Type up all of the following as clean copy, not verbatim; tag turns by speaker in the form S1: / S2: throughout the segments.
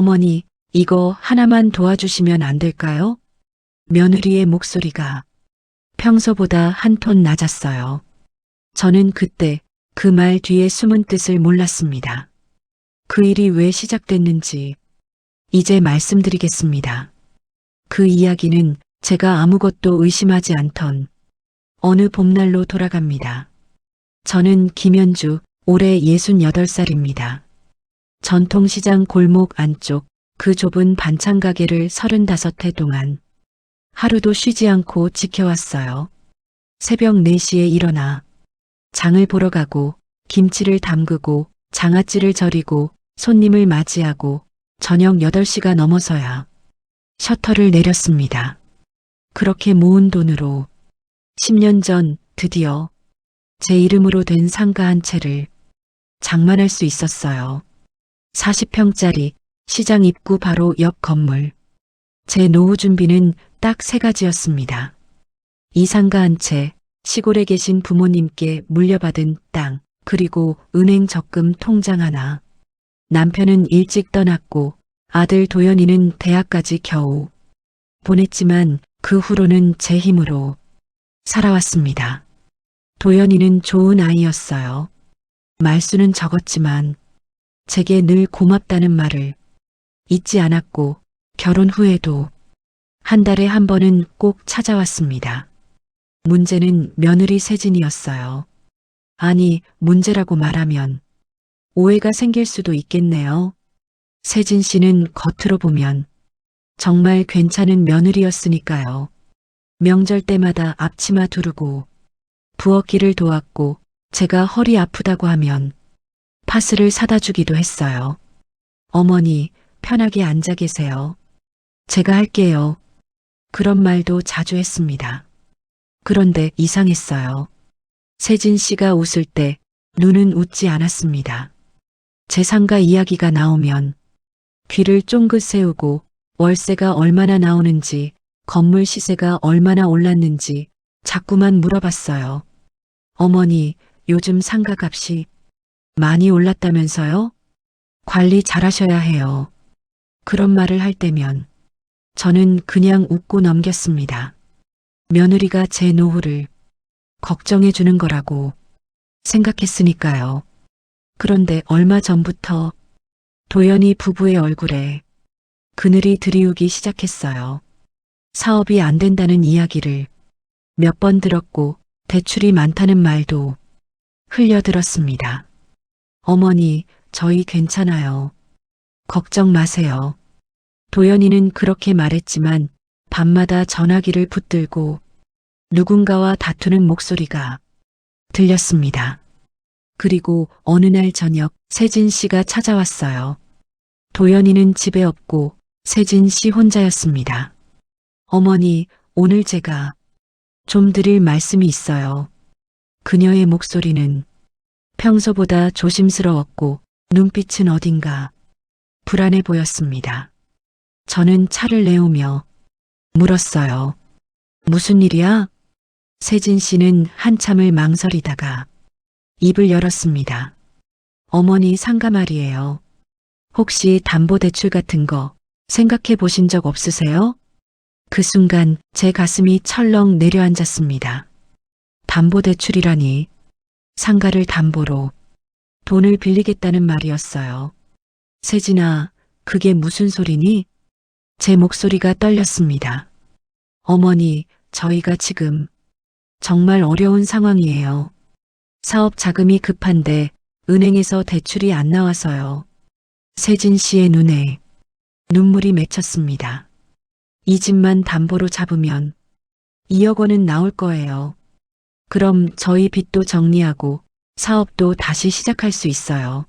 S1: 어머니, 이거 하나만 도와주시면 안 될까요? 며느리의 목소리가 평소보다 한 톤 낮았어요. 저는 그때 그 말 뒤에 숨은 뜻을 몰랐습니다. 그 일이 왜 시작됐는지 이제 말씀드리겠습니다. 그 이야기는 제가 아무것도 의심하지 않던 어느 봄날로 돌아갑니다. 저는 김현주, 올해 68살입니다. 전통시장 골목 안쪽 그 좁은 반찬 가게를 35해 동안 하루도 쉬지 않고 지켜왔어요. 새벽 4시에 일어나 장을 보러 가고 김치를 담그고 장아찌를 절이고 손님을 맞이하고 저녁 8시가 넘어서야 셔터를 내렸습니다. 그렇게 모은 돈으로 10년 전 드디어 제 이름으로 된 상가 한 채를 장만할 수 있었어요. 40평짜리 시장 입구 바로 옆 건물. 제 노후 준비는 딱 3가지였습니다. 이 상가 한 채, 시골에 계신 부모님께 물려받은 땅, 그리고 은행 적금 통장 하나. 남편은 일찍 떠났고 아들 도연이는 대학까지 겨우 보냈지만 그 후로는 제 힘으로 살아왔습니다. 도연이는 좋은 아이였어요. 말수는 적었지만 제게 늘 고맙다는 말을 잊지 않았고 결혼 후에도 한 달에 한 번은 꼭 찾아왔습니다. 문제는 며느리 세진이었어요. 아니, 문제라고 말하면 오해가 생길 수도 있겠네요. 세진 씨는 겉으로 보면 정말 괜찮은 며느리였으니까요. 명절 때마다 앞치마 두르고 부엌일을 도왔고 제가 허리 아프다고 하면 파스를 사다 주기도 했어요. 어머니, 편하게 앉아 계세요. 제가 할게요. 그런 말도 자주 했습니다. 그런데 이상했어요. 세진 씨가 웃을 때 눈은 웃지 않았습니다. 제 상가 이야기가 나오면 귀를 쫑긋 세우고 월세가 얼마나 나오는지, 건물 시세가 얼마나 올랐는지 자꾸만 물어봤어요. 어머니, 요즘 상가 값이 많이 올랐다면서요? 관리 잘하셔야 해요. 그런 말을 할 때면 저는 그냥 웃고 넘겼습니다. 며느리가 제 노후를 걱정해 주는 거라고 생각했으니까요. 그런데 얼마 전부터 도연이 부부의 얼굴에 그늘이 드리우기 시작했어요. 사업이 안 된다는 이야기를 몇 번 들었고 대출이 많다는 말도 흘려들었습니다. 어머니, 저희 괜찮아요. 걱정 마세요. 도연이는 그렇게 말했지만 밤마다 전화기를 붙들고 누군가와 다투는 목소리가 들렸습니다. 그리고 어느 날 저녁 세진 씨가 찾아왔어요. 도연이는 집에 없고 세진 씨 혼자였습니다. 어머니, 오늘 제가 좀 드릴 말씀이 있어요. 그녀의 목소리는 평소보다 조심스러웠고 눈빛은 어딘가 불안해 보였습니다. 저는 차를 내오며 물었어요. 무슨 일이야? 세진 씨는 한참을 망설이다가 입을 열었습니다. 어머니, 상가 말이에요. 혹시 담보대출 같은 거 생각해 보신 적 없으세요? 그 순간 제 가슴이 철렁 내려앉았습니다. 담보대출이라니, 상가를 담보로 돈을 빌리겠다는 말이었어요. 세진아, 그게 무슨 소리니? 제 목소리가 떨렸습니다. 어머니, 저희가 지금 정말 어려운 상황이에요. 사업 자금이 급한데 은행에서 대출이 안 나와서요. 세진 씨의 눈에 눈물이 맺혔습니다. 이 집만 담보로 잡으면 2억 원은 나올 거예요. 그럼 저희 빚도 정리하고 사업도 다시 시작할 수 있어요.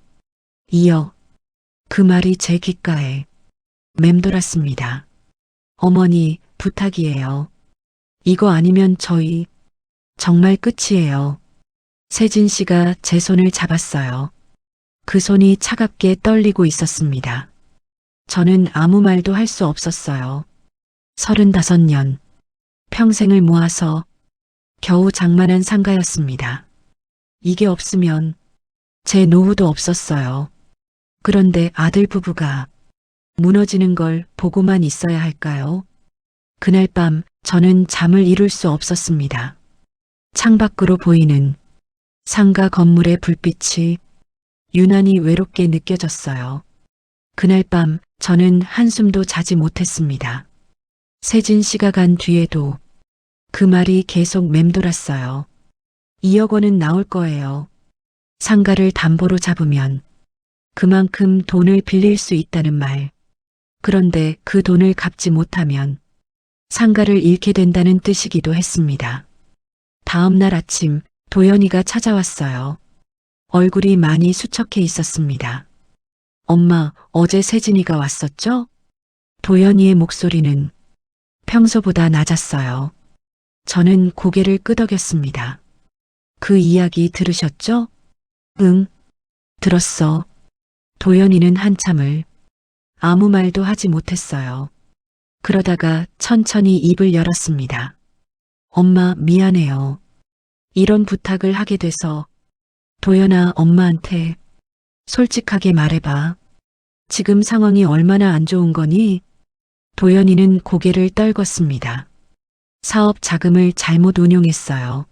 S1: 2억. 그 말이 제 귓가에 맴돌았습니다. 어머니, 부탁이에요. 이거 아니면 저희 정말 끝이에요. 세진 씨가 제 손을 잡았어요. 그 손이 차갑게 떨리고 있었습니다. 저는 아무 말도 할 수 없었어요. 35년, 평생을 모아서 겨우 장만한 상가였습니다. 이게 없으면 제 노후도 없었어요. 그런데 아들 부부가 무너지는 걸 보고만 있어야 할까요? 그날 밤 저는 잠을 이룰 수 없었습니다. 창밖으로 보이는 상가 건물의 불빛이 유난히 외롭게 느껴졌어요. 그날 밤 저는 한숨도 자지 못했습니다. 세진 씨가 간 뒤에도 그 말이 계속 맴돌았어요. 2억 원은 나올 거예요. 상가를 담보로 잡으면 그만큼 돈을 빌릴 수 있다는 말. 그런데 그 돈을 갚지 못하면 상가를 잃게 된다는 뜻이기도 했습니다. 다음 날 아침 도연이가 찾아왔어요. 얼굴이 많이 수척해 있었습니다. 엄마, 어제 세진이가 왔었죠? 도연이의 목소리는 평소보다 낮았어요. 저는 고개를 끄덕였습니다. 그 이야기 들으셨죠? 응, 들었어. 도연이는 한참을 아무 말도 하지 못했어요. 그러다가 천천히 입을 열었습니다. 엄마, 미안해요. 이런 부탁을 하게 돼서. 도연아, 엄마한테 솔직하게 말해봐. 지금 상황이 얼마나 안 좋은 거니? 도연이는 고개를 떨궜습니다. 사업 자금을 잘못 운용했어요.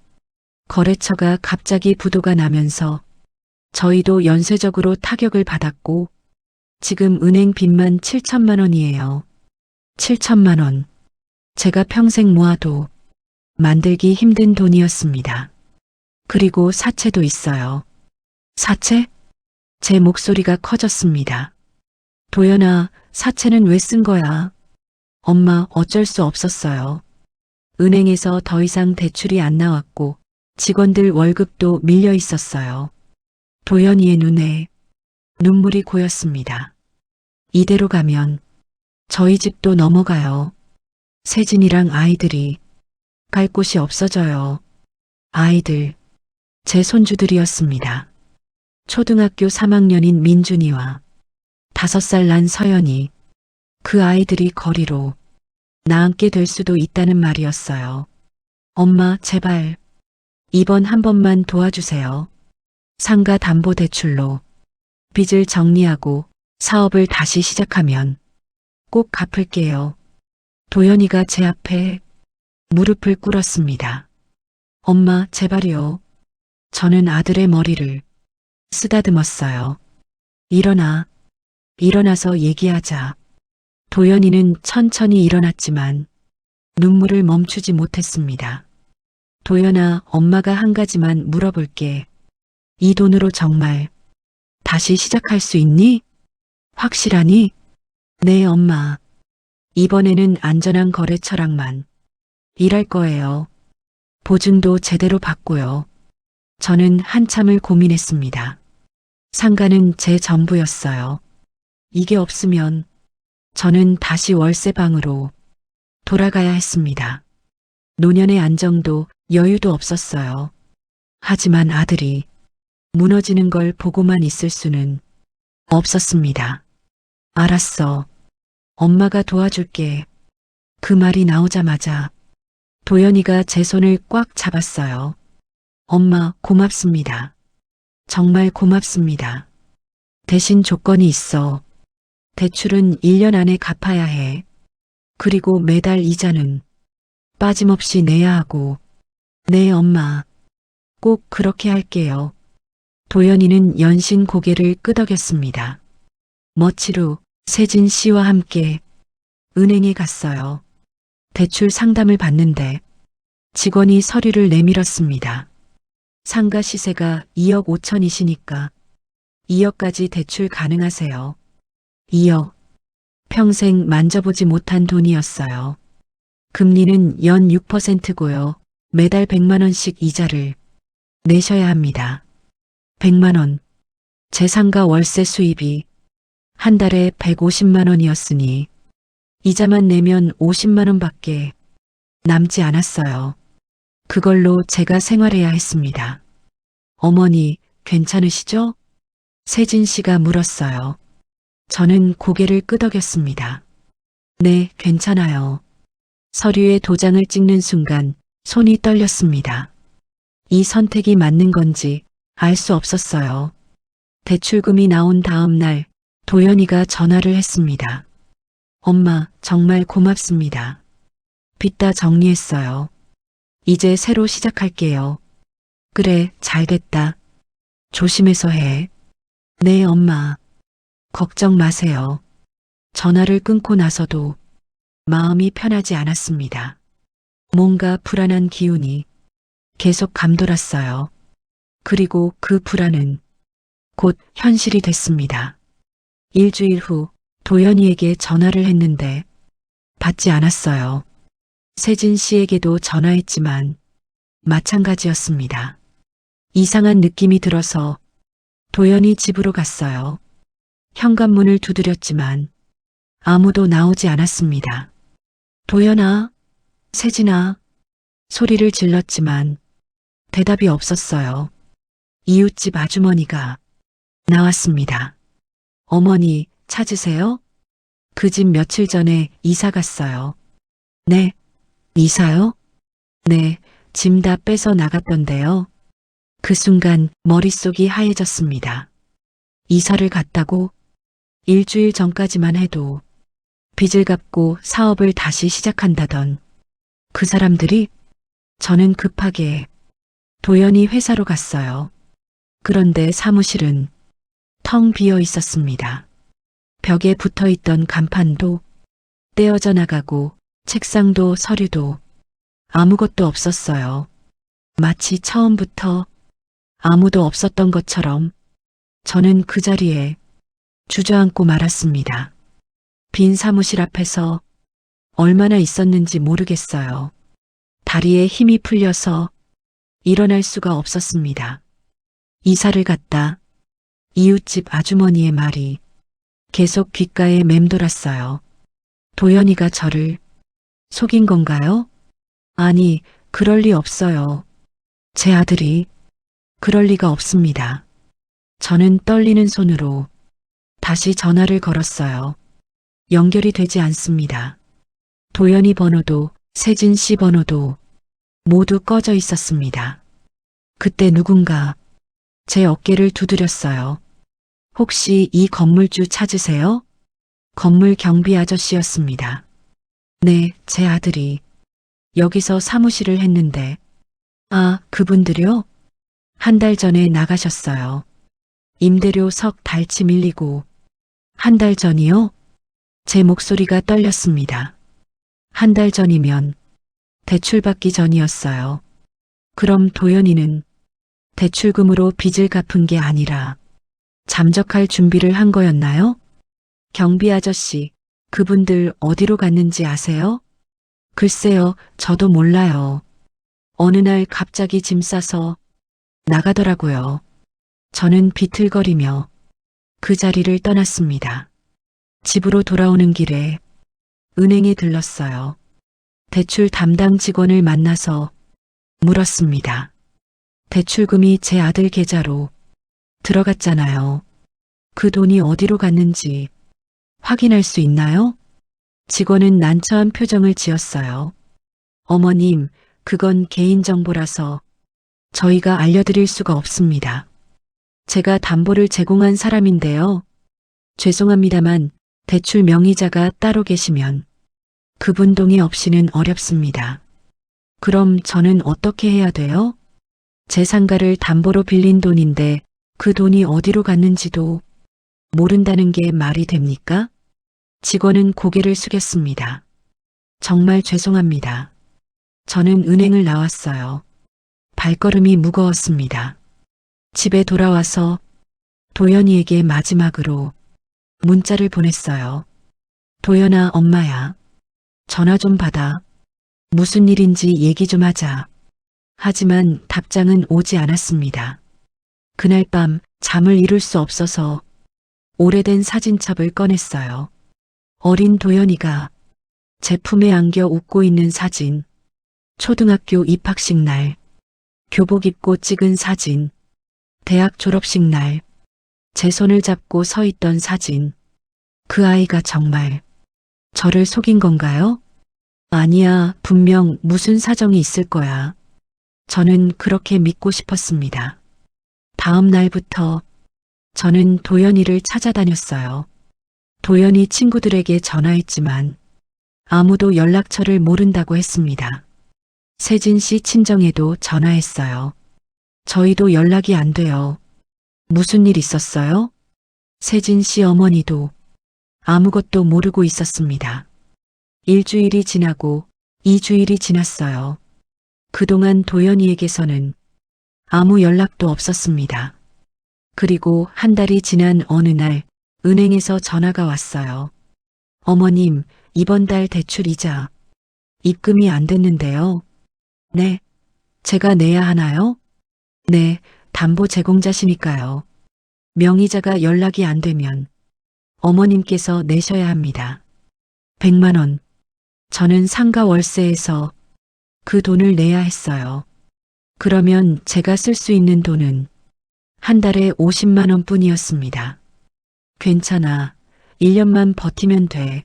S1: 거래처가 갑자기 부도가 나면서 저희도 연쇄적으로 타격을 받았고 지금 은행 빚만 7천만 원이에요. 7천만 원. 제가 평생 모아도 만들기 힘든 돈이었습니다. 그리고 사채도 있어요. 사채? 제 목소리가 커졌습니다. 도연아, 사채는 왜 쓴 거야? 엄마, 어쩔 수 없었어요. 은행에서 더 이상 대출이 안 나왔고 직원들 월급도 밀려 있었어요. 도연이의 눈에 눈물이 고였습니다. 이대로 가면 저희 집도 넘어가요. 세진이랑 아이들이 갈 곳이 없어져요. 아이들, 제 손주들이었습니다. 초등학교 3학년인 민준이와 5살 난 서연이, 그 아이들이 거리로 나앉게 될 수도 있다는 말이었어요. 엄마, 제발 이번 한 번만 도와주세요. 상가 담보 대출로 빚을 정리하고 사업을 다시 시작하면 꼭 갚을게요. 도연이가 제 앞에 무릎을 꿇었습니다. 엄마, 제발요. 저는 아들의 머리를 쓰다듬었어요. 일어나. 일어나서 얘기하자. 도연이는 천천히 일어났지만 눈물을 멈추지 못했습니다. 도연아, 엄마가 한 가지만 물어볼게. 이 돈으로 정말 다시 시작할 수 있니? 확실하니? 네, 엄마. 이번에는 안전한 거래처랑만 일할 거예요. 보증도 제대로 받고요. 저는 한참을 고민했습니다. 상가는 제 전부였어요. 이게 없으면 저는 다시 월세방으로 돌아가야 했습니다. 노년의 안정도 여유도 없었어요. 하지만 아들이 무너지는 걸 보고만 있을 수는 없었습니다. 알았어. 엄마가 도와줄게. 그 말이 나오자마자 도연이가 제 손을 꽉 잡았어요. 엄마, 고맙습니다. 정말 고맙습니다. 대신 조건이 있어. 대출은 1년 안에 갚아야 해. 그리고 매달 이자는 빠짐없이 내야 하고. 네, 엄마. 꼭 그렇게 할게요. 도연이는 연신 고개를 끄덕였습니다. 며칠 후 세진 씨와 함께 은행에 갔어요. 대출 상담을 받는데 직원이 서류를 내밀었습니다. 상가 시세가 2억 5천이시니까 2억까지 대출 가능하세요. 2억. 평생 만져보지 못한 돈이었어요. 금리는 연 6%고요. 매달 100만 원씩 이자를 내셔야 합니다. 100만 원. 제 상가 월세 수입이 한 달에 150만 원이었으니 이자만 내면 50만 원밖에 남지 않았어요. 그걸로 제가 생활해야 했습니다. 어머니, 괜찮으시죠? 세진 씨가 물었어요. 저는 고개를 끄덕였습니다. 네, 괜찮아요. 서류에 도장을 찍는 순간 손이 떨렸습니다. 이 선택이 맞는 건지 알 수 없었어요. 대출금이 나온 다음 날 도연이가 전화를 했습니다. 엄마, 정말 고맙습니다. 빚 다 정리했어요. 이제 새로 시작할게요. 그래, 잘 됐다. 조심해서 해. 네, 엄마. 걱정 마세요. 전화를 끊고 나서도 마음이 편하지 않았습니다. 뭔가 불안한 기운이 계속 감돌았어요. 그리고 그 불안은 곧 현실이 됐습니다. 일주일 후 도연이에게 전화를 했는데 받지 않았어요. 세진 씨에게도 전화했지만 마찬가지였습니다. 이상한 느낌이 들어서 도연이 집으로 갔어요. 현관문을 두드렸지만 아무도 나오지 않았습니다. 도연아, 세진아, 소리를 질렀지만 대답이 없었어요. 이웃집 아주머니가 나왔습니다. 어머니, 찾으세요? 그 집 며칠 전에 이사 갔어요. 네, 이사요? 네, 짐 다 빼서 나갔던데요. 그 순간 머릿속이 하얘졌습니다. 이사를 갔다고? 일주일 전까지만 해도 빚을 갚고 사업을 다시 시작한다던 그 사람들이. 저는 급하게 도연이 회사로 갔어요. 그런데 사무실은 텅 비어 있었습니다. 벽에 붙어 있던 간판도 떼어져 나가고 책상도 서류도 아무것도 없었어요. 마치 처음부터 아무도 없었던 것처럼 저는 그 자리에 주저앉고 말았습니다. 빈 사무실 앞에서 얼마나 있었는지 모르겠어요. 다리에 힘이 풀려서 일어날 수가 없었습니다. 이사를 갔다. 이웃집 아주머니의 말이 계속 귓가에 맴돌았어요. 도연이가 저를 속인 건가요? 아니, 그럴 리 없어요. 제 아들이 그럴 리가 없습니다. 저는 떨리는 손으로 다시 전화를 걸었어요. 연결이 되지 않습니다. 도연이 번호도 세진 씨 번호도 모두 꺼져 있었습니다. 그때 누군가 제 어깨를 두드렸어요. 혹시 이 건물주 찾으세요? 건물 경비 아저씨였습니다. 네, 제 아들이 여기서 사무실을 했는데. 아, 그분들요? 한 달 전에 나가셨어요. 임대료 석 달치 밀리고. 한 달 전이요? 제 목소리가 떨렸습니다. 한 달 전이면 대출받기 전이었어요. 그럼 도연이는 대출금으로 빚을 갚은 게 아니라 잠적할 준비를 한 거였나요? 경비 아저씨, 그분들 어디로 갔는지 아세요? 글쎄요, 저도 몰라요. 어느 날 갑자기 짐 싸서 나가더라고요. 저는 비틀거리며 그 자리를 떠났습니다. 집으로 돌아오는 길에 은행에 들렀어요. 대출 담당 직원을 만나서 물었습니다. 대출금이 제 아들 계좌로 들어갔잖아요. 그 돈이 어디로 갔는지 확인할 수 있나요? 직원은 난처한 표정을 지었어요. 어머님, 그건 개인정보라서 저희가 알려드릴 수가 없습니다. 제가 담보를 제공한 사람인데요. 죄송합니다만 대출 명의자가 따로 계시면 그분 동의 없이는 어렵습니다. 그럼 저는 어떻게 해야 돼요? 제 상가를 담보로 빌린 돈인데 그 돈이 어디로 갔는지도 모른다는 게 말이 됩니까? 직원은 고개를 숙였습니다. 정말 죄송합니다. 저는 은행을 나왔어요. 발걸음이 무거웠습니다. 집에 돌아와서 도연이에게 마지막으로 문자를 보냈어요. 도연아, 엄마야. 전화 좀 받아. 무슨 일인지 얘기 좀 하자. 하지만 답장은 오지 않았습니다. 그날 밤 잠을 이룰 수 없어서 오래된 사진첩을 꺼냈어요. 어린 도연이가 제 품에 안겨 웃고 있는 사진, 초등학교 입학식 날, 교복 입고 찍은 사진, 대학 졸업식 날, 제 손을 잡고 서 있던 사진. 그 아이가 정말 저를 속인 건가요? 아니야, 분명 무슨 사정이 있을 거야. 저는 그렇게 믿고 싶었습니다. 다음 날부터 저는 도연이를 찾아다녔어요. 도연이 친구들에게 전화했지만 아무도 연락처를 모른다고 했습니다. 세진 씨 친정에도 전화했어요. 저희도 연락이 안 돼요. 무슨 일 있었어요? 세진 씨 어머니도 아무것도 모르고 있었습니다. 일주일이 지나고 2주일이 지났어요. 그동안 도연이에게서는 아무 연락도 없었습니다. 그리고 한 달이 지난 어느 날 은행에서 전화가 왔어요. 어머님, 이번 달 대출 이자 입금이 안 됐는데요. 네, 제가 내야 하나요? 네, 담보 제공자시니까요. 명의자가 연락이 안 되면 어머님께서 내셔야 합니다. 100만 원. 저는 상가 월세에서 그 돈을 내야 했어요. 그러면 제가 쓸 수 있는 돈은 한 달에 50만 원 뿐이었습니다. 괜찮아. 1년만 버티면 돼.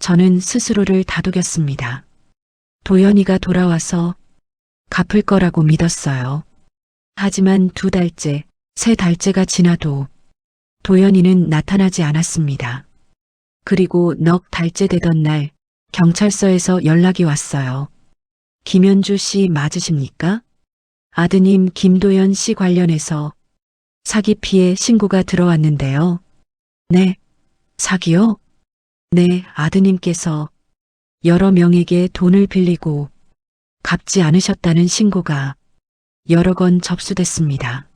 S1: 저는 스스로를 다독였습니다. 도연이가 돌아와서 갚을 거라고 믿었어요. 하지만 2달째, 3달째가 지나도 도연이는 나타나지 않았습니다. 그리고 넉 달째 되던 날 경찰서에서 연락이 왔어요. 김현주 씨 맞으십니까? 아드님 김도연 씨 관련해서 사기 피해 신고가 들어왔는데요. 네, 사기요? 네, 아드님께서 여러 명에게 돈을 빌리고 갚지 않으셨다는 신고가 여러 건 접수됐습니다.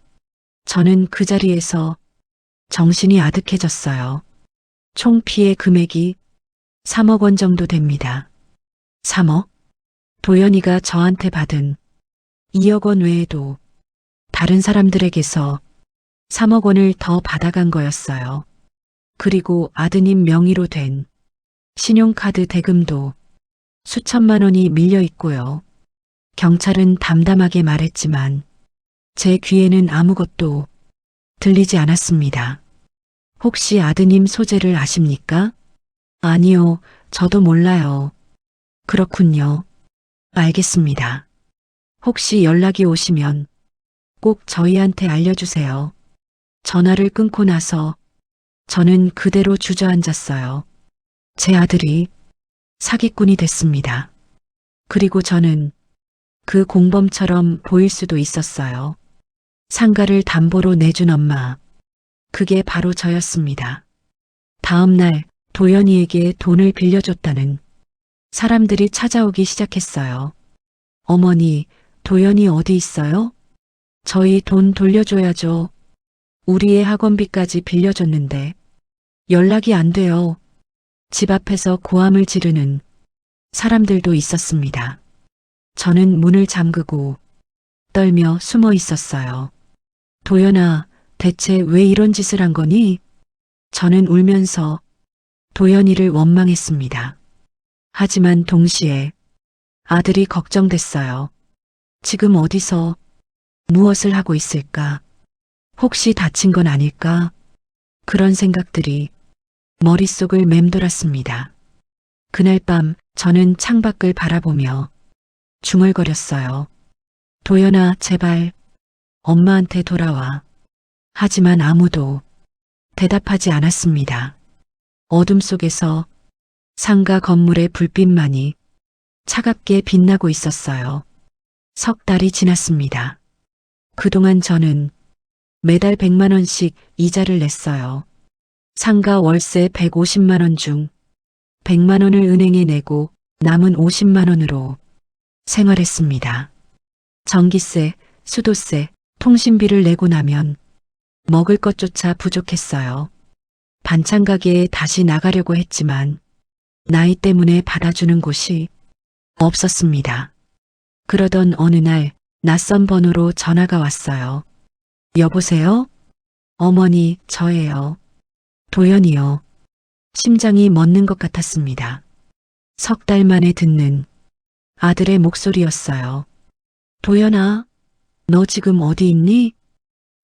S1: 저는 그 자리에서 정신이 아득해졌어요. 총 피해 금액이 3억 원 정도 됩니다. 3억? 도연이가 저한테 받은 2억 원 외에도 다른 사람들에게서 3억 원을 더 받아간 거였어요. 그리고 아드님 명의로 된 신용카드 대금도 수천만 원이 밀려 있고요. 경찰은 담담하게 말했지만 제 귀에는 아무것도 들리지 않았습니다. 혹시 아드님 소재를 아십니까? 아니요, 저도 몰라요. 그렇군요. 알겠습니다. 혹시 연락이 오시면 꼭 저희한테 알려주세요. 전화를 끊고 나서 저는 그대로 주저앉았어요. 제 아들이 사기꾼이 됐습니다. 그리고 저는 그 공범처럼 보일 수도 있었어요. 상가를 담보로 내준 엄마. 그게 바로 저였습니다. 다음 날 도연이에게 돈을 빌려줬다는 사람들이 찾아오기 시작했어요. 어머니, 도연이 어디 있어요? 저희 돈 돌려줘야죠. 우리의 학원비까지 빌려줬는데 연락이 안 돼요. 집 앞에서 고함을 지르는 사람들도 있었습니다. 저는 문을 잠그고 떨며 숨어 있었어요. 도연아, 대체 왜 이런 짓을 한 거니? 저는 울면서 도연이를 원망했습니다. 하지만 동시에 아들이 걱정됐어요. 지금 어디서 무엇을 하고 있을까? 혹시 다친 건 아닐까? 그런 생각들이 머릿속을 맴돌았습니다. 그날 밤 저는 창밖을 바라보며 중얼거렸어요. 도연아, 제발 엄마한테 돌아와. 하지만 아무도 대답하지 않았습니다. 어둠 속에서 상가 건물의 불빛만이 차갑게 빛나고 있었어요. 석 달이 지났습니다. 그동안 저는 매달 100만 원씩 이자를 냈어요. 상가 월세 150만 원 중 100만 원을 은행에 내고 남은 50만 원으로 생활했습니다. 전기세, 수도세, 통신비를 내고 나면 먹을 것조차 부족했어요. 반찬 가게에 다시 나가려고 했지만 나이 때문에 받아주는 곳이 없었습니다. 그러던 어느 날 낯선 번호로 전화가 왔어요. 여보세요? 어머니, 저예요. 도연이요. 심장이 멎는 것 같았습니다. 석 달 만에 듣는 아들의 목소리였어요. 도연아, 너 지금 어디 있니?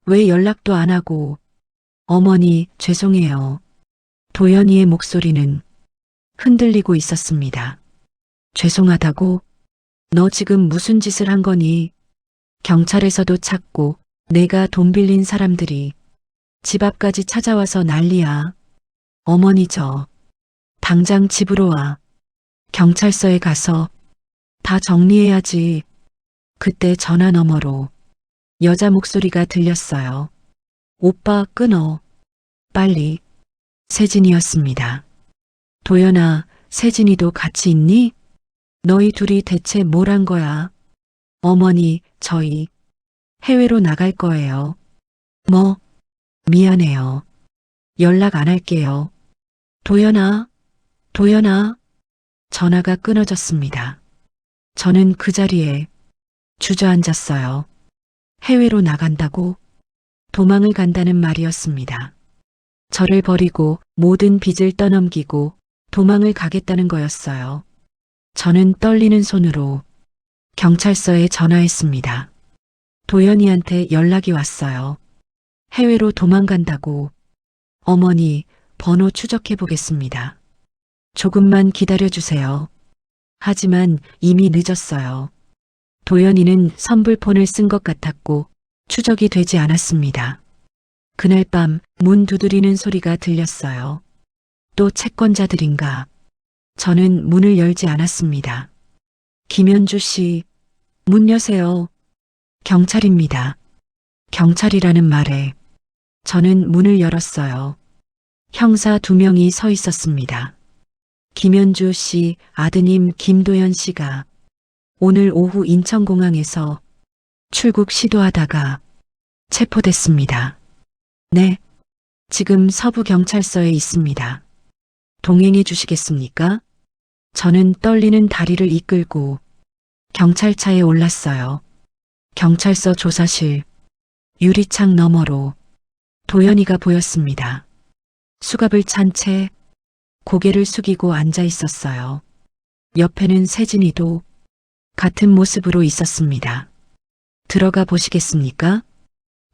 S1: 왜 연락도 안 하고? 어머니, 죄송해요. 도연이의 목소리는 흔들리고 있었습니다. 죄송하다고? 너 지금 무슨 짓을 한 거니? 경찰에서도 찾고 내가 돈 빌린 사람들이 집 앞까지 찾아와서 난리야. 어머니 당장 집으로 와. 경찰서에 가서 다 정리해야지. 그때 전화 너머로 여자 목소리가 들렸어요. 오빠 끊어. 빨리. 세진이었습니다. 도연아, 세진이도 같이 있니? 너희 둘이 대체 뭘 한 거야? 어머니, 저희 해외로 나갈 거예요. 뭐? 미안해요. 연락 안 할게요. 도연아, 도연아. 전화가 끊어졌습니다. 저는 그 자리에 주저앉았어요. 해외로 나간다고? 도망을 간다는 말이었습니다. 저를 버리고 모든 빚을 떠넘기고 도망을 가겠다는 거였어요. 저는 떨리는 손으로 경찰서에 전화했습니다. 도연이한테 연락이 왔어요. 해외로 도망간다고. 어머니, 번호 추적해 보겠습니다. 조금만 기다려 주세요. 하지만 이미 늦었어요. 도연이는 선불폰을 쓴 것 같았고 추적이 되지 않았습니다. 그날 밤 문 두드리는 소리가 들렸어요. 또 채권자들인가. 저는 문을 열지 않았습니다. 김현주 씨, 문 여세요. 경찰입니다. 경찰이라는 말에 저는 문을 열었어요. 형사 2명이 서 있었습니다. 김현주 씨 아드님 김도연 씨가 오늘 오후 인천공항에서 출국 시도하다가 체포됐습니다. 네, 지금 서부경찰서에 있습니다. 동행해 주시겠습니까? 저는 떨리는 다리를 이끌고 경찰차에 올랐어요. 경찰서 조사실, 유리창 너머로 도연이가 보였습니다. 수갑을 찬 채 고개를 숙이고 앉아 있었어요. 옆에는 세진이도 같은 모습으로 있었습니다. 들어가 보시겠습니까?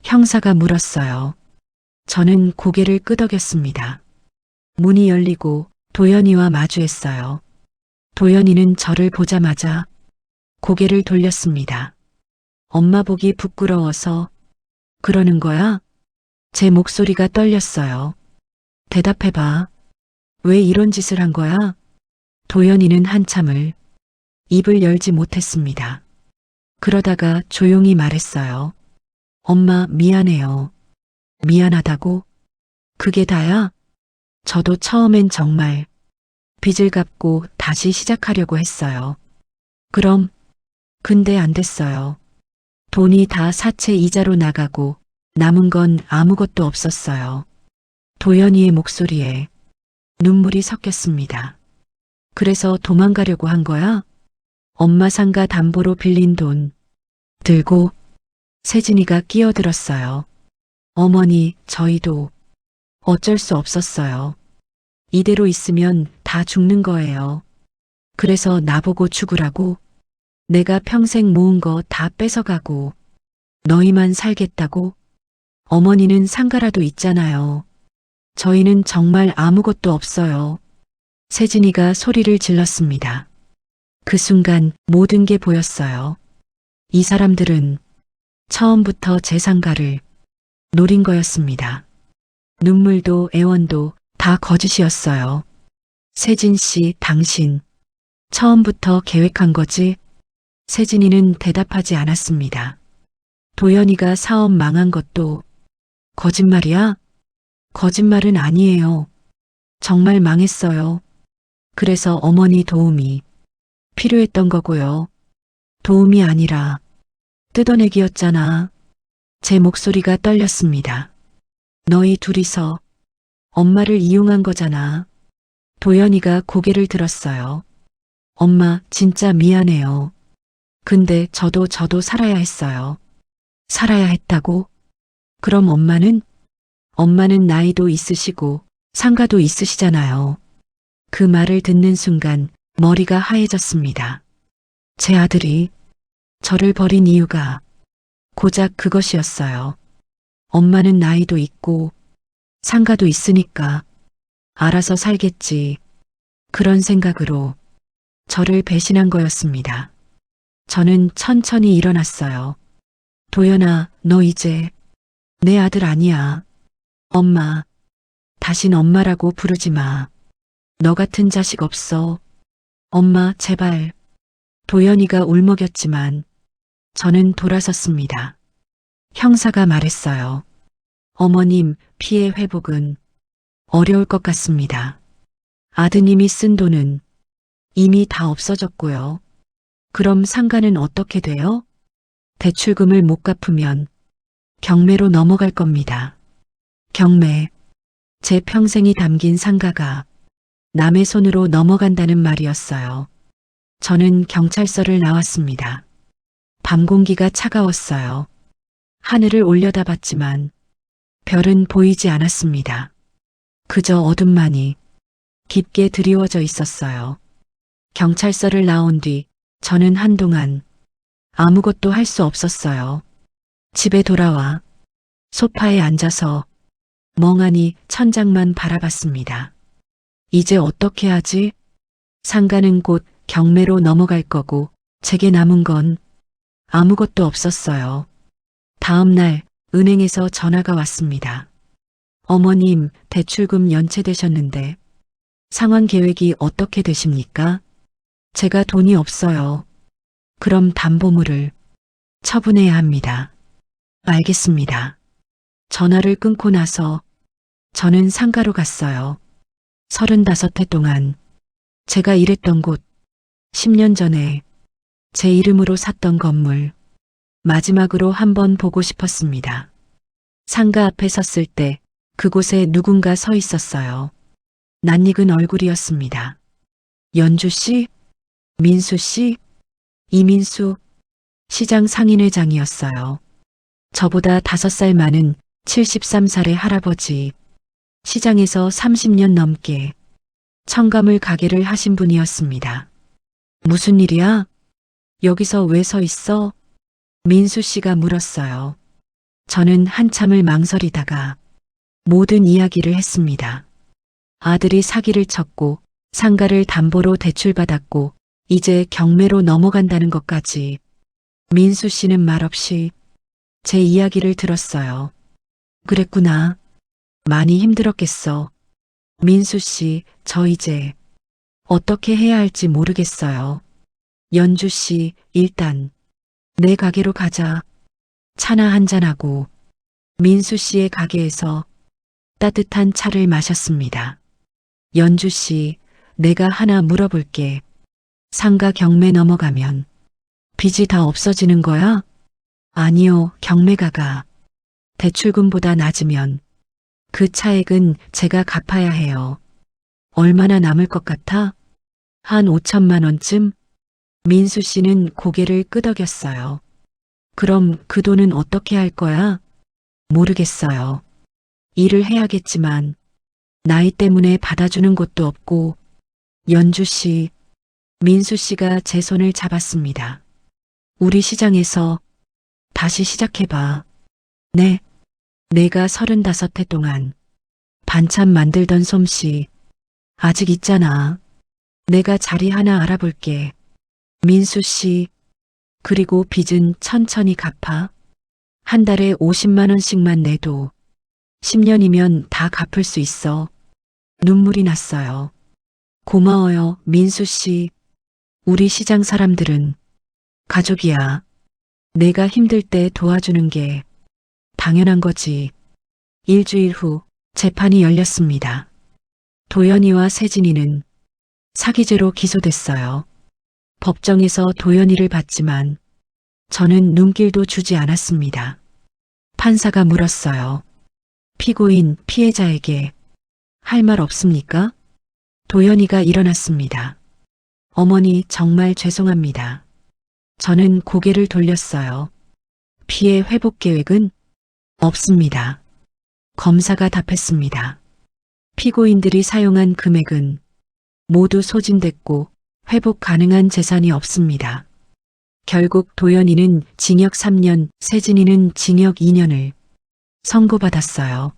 S1: 형사가 물었어요. 저는 고개를 끄덕였습니다. 문이 열리고 도연이와 마주했어요. 도연이는 저를 보자마자 고개를 돌렸습니다. 엄마 보기 부끄러워서 그러는 거야? 제 목소리가 떨렸어요. 대답해봐. 왜 이런 짓을 한 거야? 도연이는 한참을 입을 열지 못했습니다. 그러다가 조용히 말했어요. 엄마 미안해요. 미안하다고? 그게 다야? 저도 처음엔 정말 빚을 갚고 다시 시작하려고 했어요. 그럼, 근데 안 됐어요. 돈이 다 사채 이자로 나가고 남은 건 아무것도 없었어요. 도연이의 목소리에 눈물이 섞였습니다. 그래서 도망가려고 한 거야? 엄마 상가 담보로 빌린 돈 들고 세진이가 끼어들었어요. 어머니, 저희도 어쩔 수 없었어요. 이대로 있으면 다 죽는 거예요. 그래서 나보고 죽으라고? 내가 평생 모은 거 다 뺏어가고 너희만 살겠다고? 어머니는 상가라도 있잖아요. 저희는 정말 아무것도 없어요. 세진이가 소리를 질렀습니다. 그 순간 모든 게 보였어요. 이 사람들은 처음부터 제 상가를 노린 거였습니다. 눈물도 애원도 다 거짓이었어요. 세진 씨, 당신 처음부터 계획한 거지? 세진이는 대답하지 않았습니다. 도연이가 사업 망한 것도 거짓말이야? 거짓말은 아니에요. 정말 망했어요. 그래서 어머니 도움이 필요했던 거고요. 도움이 아니라 뜯어내기였잖아. 제 목소리가 떨렸습니다. 너희 둘이서 엄마를 이용한 거잖아. 도연이가 고개를 들었어요. 엄마, 진짜 미안해요. 근데 저도 살아야 했어요. 살아야 했다고? 그럼 엄마는? 엄마는 나이도 있으시고 상가도 있으시잖아요. 그 말을 듣는 순간 머리가 하얘졌습니다. 제 아들이 저를 버린 이유가 고작 그것이었어요. 엄마는 나이도 있고 상가도 있으니까 알아서 살겠지. 그런 생각으로 저를 배신한 거였습니다. 저는 천천히 일어났어요. 도연아, 너 이제 내 아들 아니야. 엄마, 다신 엄마라고 부르지 마. 너 같은 자식 없어. 엄마, 제발. 도연이가 울먹였지만 저는 돌아섰습니다. 형사가 말했어요. 어머님, 피해 회복은 어려울 것 같습니다. 아드님이 쓴 돈은 이미 다 없어졌고요. 그럼 상가는 어떻게 돼요? 대출금을 못 갚으면 경매로 넘어갈 겁니다. 경매, 제 평생이 담긴 상가가 남의 손으로 넘어간다는 말이었어요. 저는 경찰서를 나왔습니다. 밤 공기가 차가웠어요. 하늘을 올려다봤지만 별은 보이지 않았습니다. 그저 어둠만이 깊게 드리워져 있었어요. 경찰서를 나온 뒤 저는 한동안 아무것도 할 수 없었어요. 집에 돌아와 소파에 앉아서 멍하니 천장만 바라봤습니다. 이제 어떻게 하지? 상가는 곧 경매로 넘어갈 거고 제게 남은 건 아무것도 없었어요. 다음 날 은행에서 전화가 왔습니다. 어머님, 대출금 연체되셨는데 상환 계획이 어떻게 되십니까? 제가 돈이 없어요. 그럼 담보물을 처분해야 합니다. 알겠습니다. 전화를 끊고 나서 저는 상가로 갔어요. 35해 동안 제가 일했던 곳, 10년 전에 제 이름으로 샀던 건물, 마지막으로 한번 보고 싶었습니다. 상가 앞에 섰을 때 그곳에 누군가 서 있었어요. 낯익은 얼굴이었습니다. 연주 씨? 민수 씨? 이민수 시장 상인회장이었어요. 저보다 5살 많은 73살의 할아버지, 시장에서 30년 넘게 청가물 가게를 하신 분이었습니다. 무슨 일이야? 여기서 왜 서 있어? 민수 씨가 물었어요. 저는 한참을 망설이다가 모든 이야기를 했습니다. 아들이 사기를 쳤고 상가를 담보로 대출받았고 이제 경매로 넘어간다는 것까지. 민수 씨는 말없이 제 이야기를 들었어요. 그랬구나. 많이 힘들었겠어. 민수 씨, 저 이제 어떻게 해야 할지 모르겠어요. 연주 씨, 일단 내 가게로 가자. 차나 한잔하고 민수 씨의 가게에서 따뜻한 차를 마셨습니다. 연주 씨, 내가 하나 물어볼게. 상가 경매 넘어가면 빚이 다 없어지는 거야? 아니요, 경매가가 대출금보다 낮으면 그 차액은 제가 갚아야 해요. 얼마나 남을 것 같아? 한 5천만 원쯤? 민수 씨는 고개를 끄덕였어요. 그럼 그 돈은 어떻게 할 거야? 모르겠어요. 일을 해야겠지만 나이 때문에 받아주는 곳도 없고. 연주 씨, 민수 씨가 제 손을 잡았습니다. 우리 시장에서 다시 시작해봐. 네. 내가 35해 동안 반찬 만들던 솜씨 아직 있잖아. 내가 자리 하나 알아볼게. 민수 씨, 그리고 빚은 천천히 갚아. 한 달에 50만 원씩만 내도 10년이면 다 갚을 수 있어. 눈물이 났어요. 고마워요, 민수 씨. 우리 시장 사람들은 가족이야. 내가 힘들 때 도와주는 게 당연한 거지. 일주일 후 재판이 열렸습니다. 도연이와 세진이는 사기죄로 기소됐어요. 법정에서 도연이를 봤지만 저는 눈길도 주지 않았습니다. 판사가 물었어요. 피고인, 피해자에게 할 말 없습니까? 도연이가 일어났습니다. 어머니, 정말 죄송합니다. 저는 고개를 돌렸어요. 피해 회복 계획은 없습니다. 검사가 답했습니다. 피고인들이 사용한 금액은 모두 소진됐고 회복 가능한 재산이 없습니다. 결국 도연이는 징역 3년, 세진이는 징역 2년을 선고받았어요.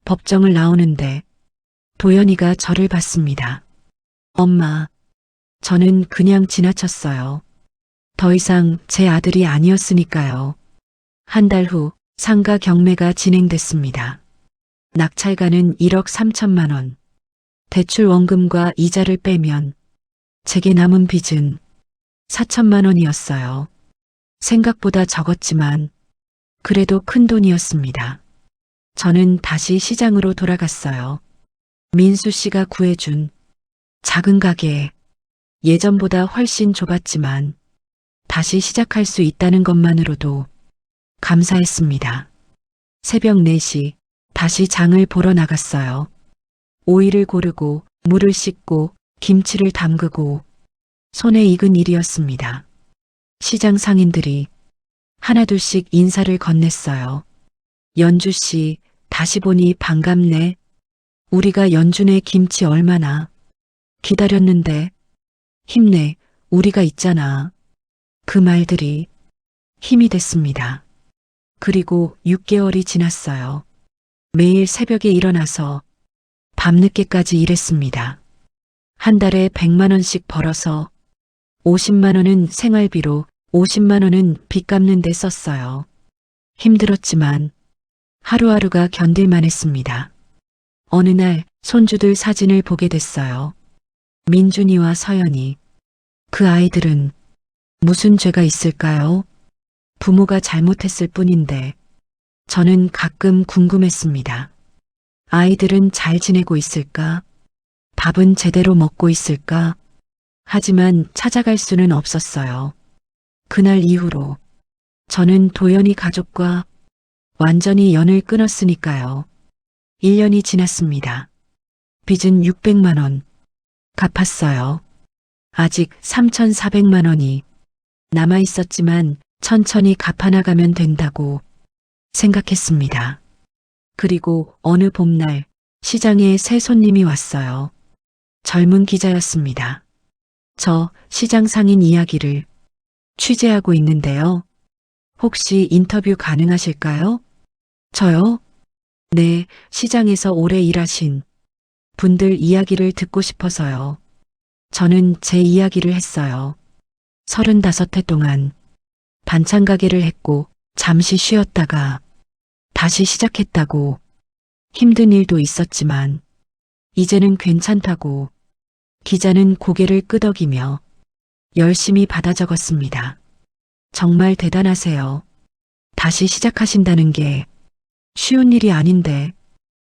S1: 법정을 나오는데 도연이가 저를 봤습니다. 엄마, 저는 그냥 지나쳤어요. 더 이상 제 아들이 아니었으니까요. 한 달 후 상가 경매가 진행됐습니다. 낙찰가는 1억 3천만 원. 대출 원금과 이자를 빼면 제게 남은 빚은 4천만 원이었어요. 생각보다 적었지만 그래도 큰 돈이었습니다. 저는 다시 시장으로 돌아갔어요. 민수 씨가 구해준 작은 가게, 예전보다 훨씬 좁았지만 다시 시작할 수 있다는 것만으로도 감사했습니다. 새벽 4시 다시 장을 보러 나갔어요. 오이를 고르고 물을 씻고 김치를 담그고 손에 익은 일이었습니다. 시장 상인들이 하나둘씩 인사를 건넸어요. 연주 씨, 다시 보니 반갑네. 우리가 연준의 김치 얼마나 기다렸는데. 힘내, 우리가 있잖아. 그 말들이 힘이 됐습니다. 그리고 6개월이 지났어요. 매일 새벽에 일어나서 밤늦게까지 일했습니다. 한 달에 100만 원씩 벌어서 50만 원은 생활비로, 50만 원은 빚 갚는 데 썼어요. 힘들었지만 하루하루가 견딜만 했습니다. 어느 날 손주들 사진을 보게 됐어요. 민준이와 서연이. 그 아이들은 무슨 죄가 있을까요? 부모가 잘못했을 뿐인데 저는 가끔 궁금했습니다. 아이들은 잘 지내고 있을까? 밥은 제대로 먹고 있을까? 하지만 찾아갈 수는 없었어요. 그날 이후로 저는 도연이 가족과 완전히 연을 끊었으니까요. 1년이 지났습니다. 빚은 600만 원 갚았어요. 아직 3,400만 원이 남아 있었지만 천천히 갚아나가면 된다고 생각했습니다. 그리고 어느 봄날 시장에 새 손님이 왔어요. 젊은 기자였습니다. 저 시장 상인 이야기를 취재하고 있는데요. 혹시 인터뷰 가능하실까요? 저요? 네, 시장에서 오래 일하신 분들 이야기를 듣고 싶어서요. 저는 제 이야기를 했어요. 35해 동안 반찬 가게를 했고 잠시 쉬었다가 다시 시작했다고. 힘든 일도 있었지만 이제는 괜찮다고. 기자는 고개를 끄덕이며 열심히 받아 적었습니다. 정말 대단하세요. 다시 시작하신다는 게 쉬운 일이 아닌데.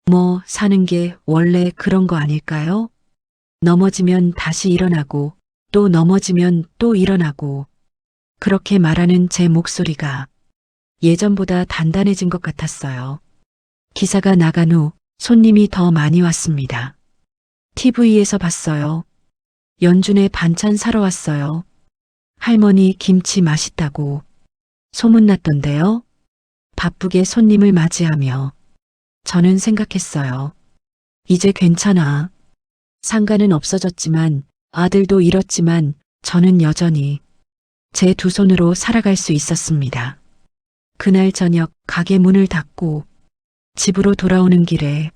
S1: 뭐 사는 게 원래 그런 거 아닐까요? 넘어지면 다시 일어나고 또 넘어지면 또 일어나고. 그렇게 말하는 제 목소리가 예전보다 단단해진 것 같았어요. 기사가 나간 후 손님이 더 많이 왔습니다. TV에서 봤어요. 연준에 반찬 사러 왔어요. 할머니 김치 맛있다고 소문났던데요. 바쁘게 손님을 맞이하며 저는 생각했어요. 이제 괜찮아. 상가는 없어졌지만 아들도 잃었지만 저는 여전히 제 두 손으로 살아갈 수 있었습니다. 그날 저녁 가게 문을 닫고 집으로 돌아오는 길에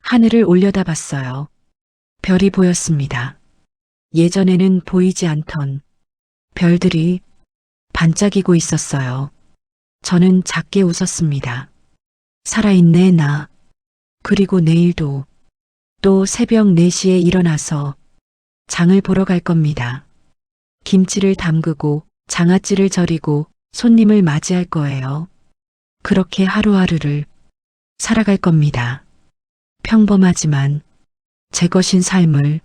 S1: 하늘을 올려다봤어요. 별이 보였습니다. 예전에는 보이지 않던 별들이 반짝이고 있었어요. 저는 작게 웃었습니다. 살아있네 나. 그리고 내일도 또 새벽 4시에 일어나서 장을 보러 갈 겁니다. 김치를 담그고 장아찌를 절이고 손님을 맞이할 거예요. 그렇게 하루하루를 살아갈 겁니다. 평범하지만 제 것인 삶을